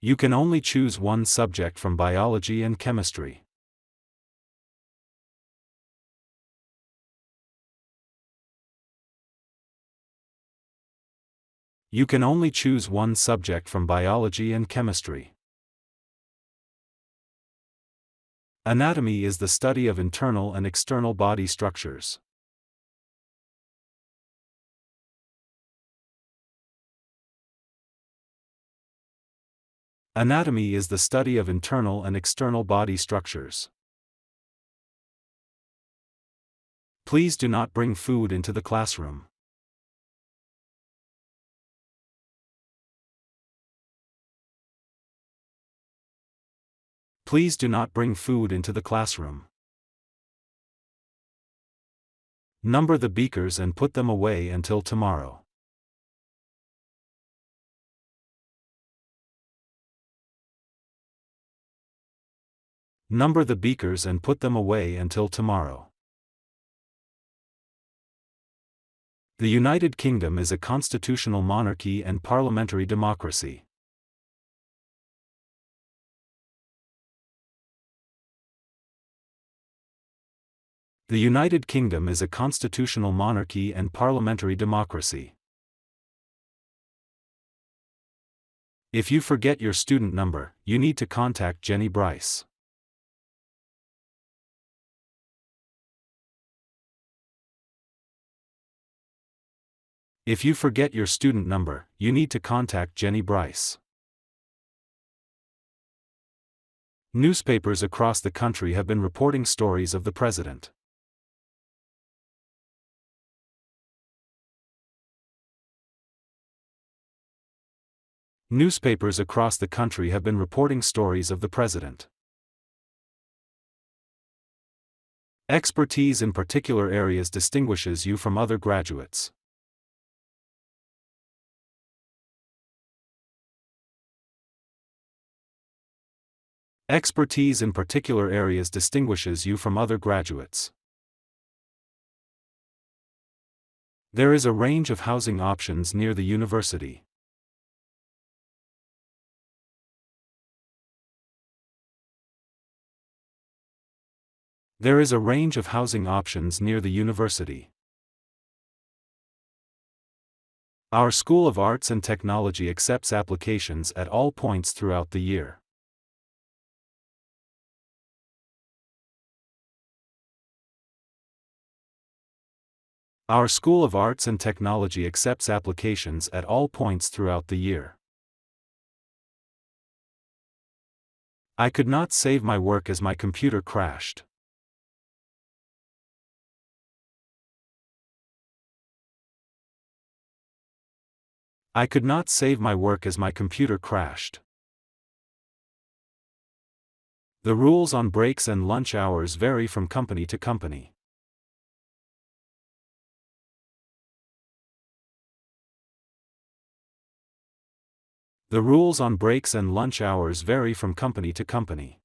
You can only choose one subject from biology and chemistry. You can only choose one subject from biology and chemistry. Anatomy is the study of internal and external body structures. Anatomy is the study of internal and external body structures. Please do not bring food into the classroom. Please do not bring food into the classroom. Number the beakers and put them away until tomorrow. Number the beakers and put them away until tomorrow. The United Kingdom is a constitutional monarchy and parliamentary democracy. The United Kingdom is a constitutional monarchy and parliamentary democracy. If you forget your student number, you need to contact Jenny Bryce. If you forget your student number, you need to contact Jenny Bryce. Newspapers across the country have been reporting stories of the president. Newspapers across the country have been reporting stories of the president. Expertise in particular areas distinguishes you from other graduates. Expertise in particular areas distinguishes you from other graduates. There is a range of housing options near the university. There is a range of housing options near the university. Our School of Arts and Technology accepts applications at all points throughout the year. Our School of Arts and Technology accepts applications at all points throughout the year. I could not save my work as my computer crashed. I could not save my work as my computer crashed. The rules on breaks and lunch hours vary from company to company. The rules on breaks and lunch hours vary from company to company.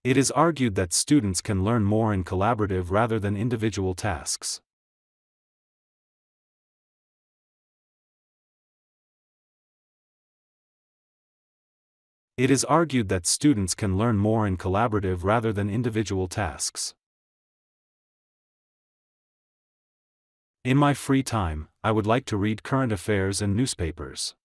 It is argued that students can learn more in collaborative rather than individual tasks. It is argued that students can learn more in collaborative rather than individual tasks. In my free time, I would like to read current affairs and newspapers.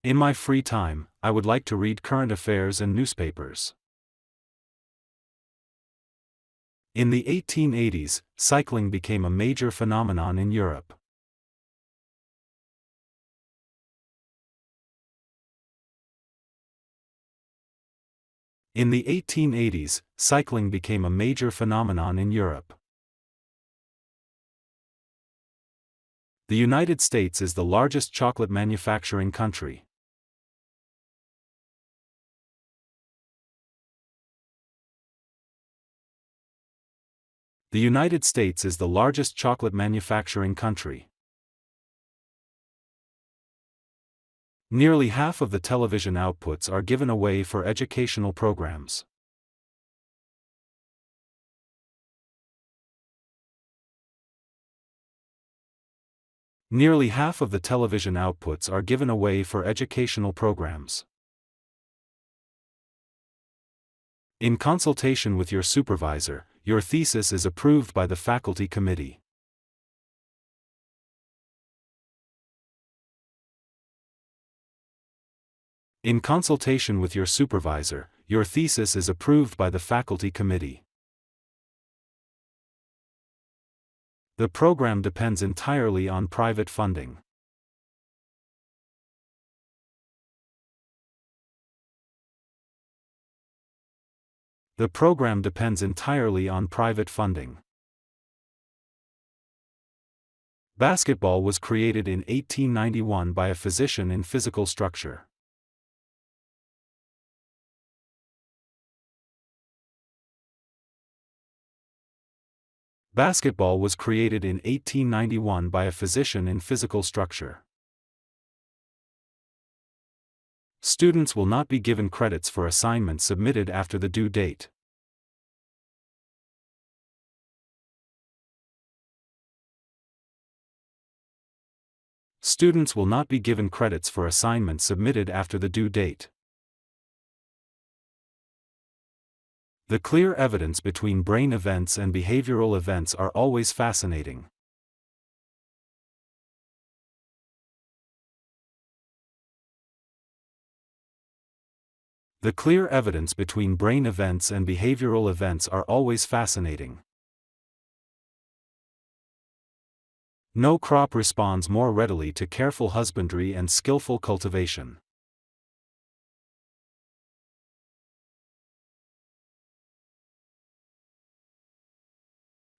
In my free time, I would like to read current affairs and newspapers. In the 1880s, cycling became a major phenomenon in Europe. In the 1880s, cycling became a major phenomenon in Europe. The United States is the largest chocolate manufacturing country. The United States is the largest chocolate manufacturing country. Nearly half of the television outputs are given away for educational programs. Nearly half of the television outputs are given away for educational programs. In consultation with your supervisor, your thesis is approved by the faculty committee. In consultation with your supervisor, your thesis is approved by the faculty committee. The program depends entirely on private funding. The program depends entirely on private funding. Basketball was created in 1891 by a physician in physical structure. Basketball was created in 1891 by a physician in physical structure. Students will not be given credits for assignments submitted after the due date. Students will not be given credits for assignments submitted after the due date. The clear evidence between brain events and behavioral events are always fascinating. The clear evidence between brain events and behavioral events are always fascinating. No crop responds more readily to careful husbandry and skillful cultivation.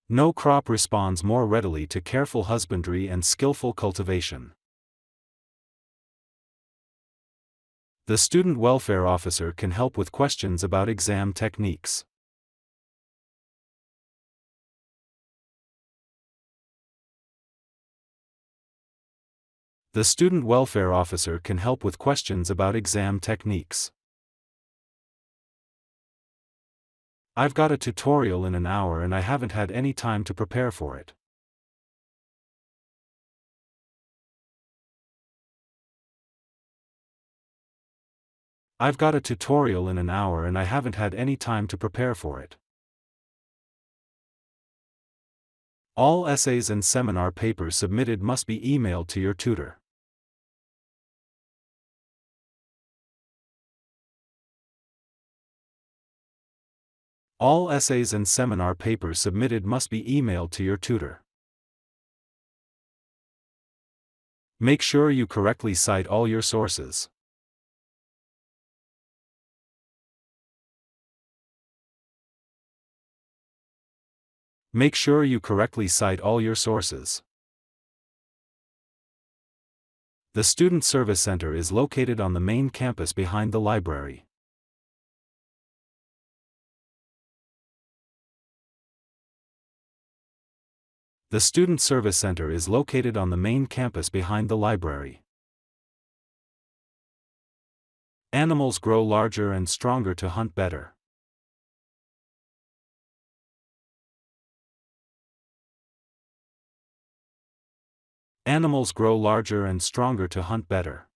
No crop responds more readily to careful husbandry and skillful cultivation. The student welfare officer can help with questions about exam techniques. The student welfare officer can help with questions about exam techniques. I've got a tutorial in an hour and I haven't had any time to prepare for it. I've got a tutorial in an hour and I haven't had any time to prepare for it. All essays and seminar papers submitted must be emailed to your tutor. All essays and seminar papers submitted must be emailed to your tutor. Make sure you correctly cite all your sources. Make sure you correctly cite all your sources. The Student Service Center is located on the main campus behind the library. The Student Service Center is located on the main campus behind the library. Animals grow larger and stronger to hunt better. Animals grow larger and stronger to hunt better.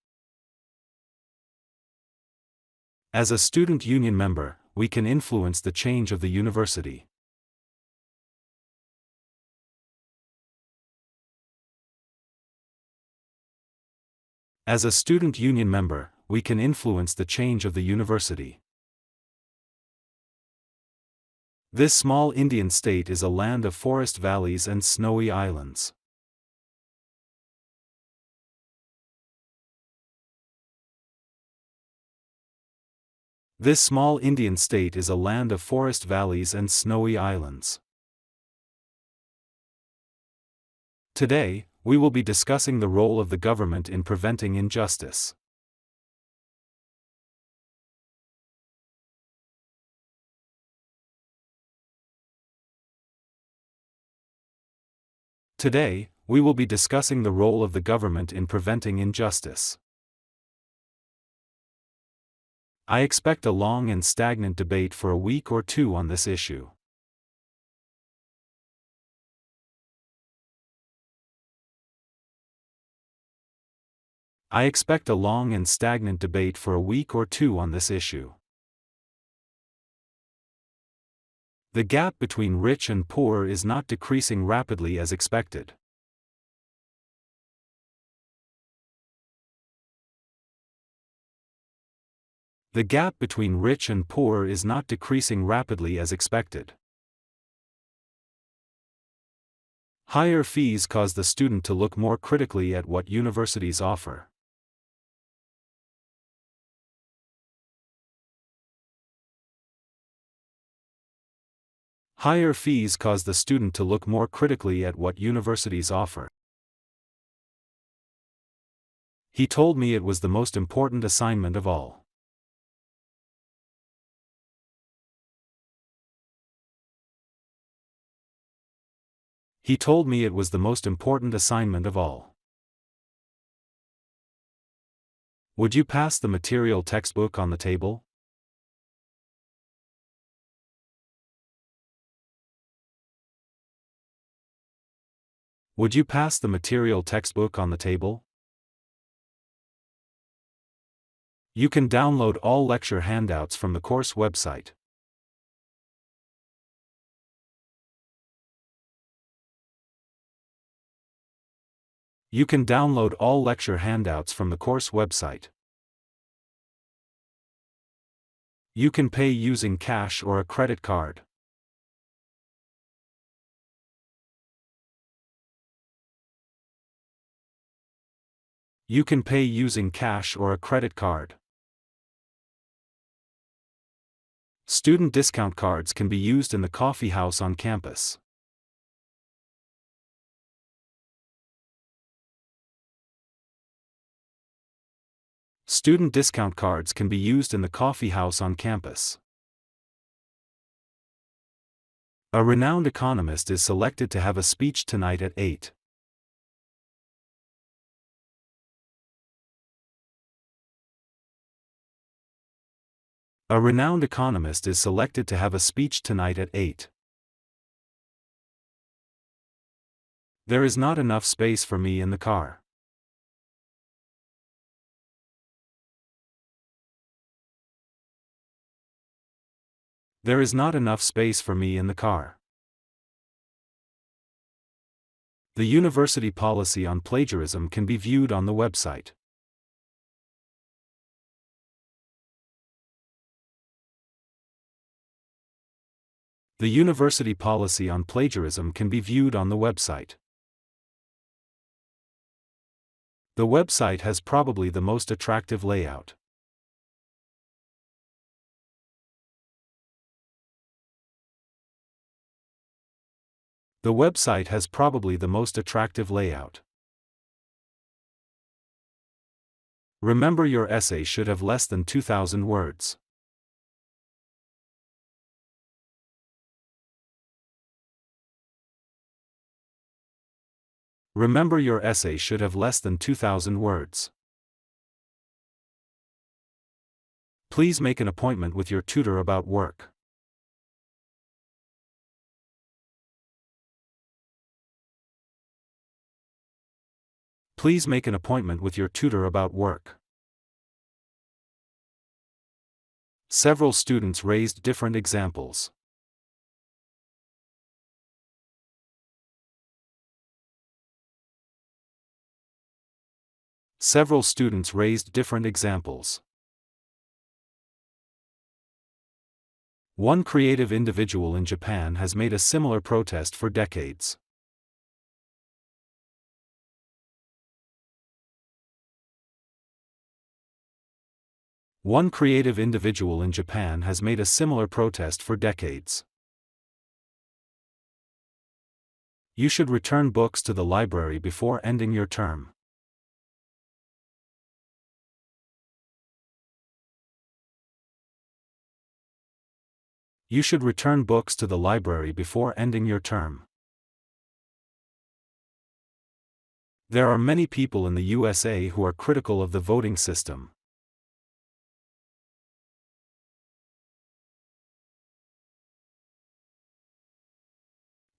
As a student union member, we can influence the change of the university. As a student union member, we can influence the change of the university. This small Indian state is a land of forest valleys and snowy islands. This small Indian state is a land of forest valleys and snowy islands. Today, we will be discussing the role of the government in preventing injustice. Today, we will be discussing the role of the government in preventing injustice. I expect a long and stagnant debate for a week or two on this issue. I expect a long and stagnant debate for a week or two on this issue. The gap between rich and poor is not decreasing rapidly as expected. The gap between rich and poor is not decreasing rapidly as expected. Higher fees cause the student to look more critically at what universities offer. Higher fees cause the student to look more critically at what universities offer. He told me it was the most important assignment of all. He told me it was the most important assignment of all. Would you pass the material textbook on the table? Would you pass the material textbook on the table? You can download all lecture handouts from the course website. You can download all lecture handouts from the course website. You can pay using cash or a credit card. You can pay using cash or a credit card. Student discount cards can be used in the coffee house on campus. Student discount cards can be used in the coffee house on campus. A renowned economist is selected to have a speech tonight at 8. A renowned economist is selected to have a speech tonight at 8. There is not enough space for me in the car. There is not enough space for me in the car. The university policy on plagiarism can be viewed on the website. The university policy on plagiarism can be viewed on the website. The website has probably the most attractive layout. The website has probably the most attractive layout. Remember, your essay should have less than 2,000 words. Remember, your essay should have less than 2,000 words. Please make an appointment with your tutor about work. Please make an appointment with your tutor about work. Several students raised different examples. Several students raised different examples. One creative individual in Japan has made a similar protest for decades. One creative individual in Japan has made a similar protest for decades. You should return books to the library before ending your term. You should return books to the library before ending your term. There are many people in the USA who are critical of the voting system.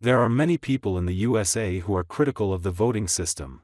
There are many people in the USA who are critical of the voting system.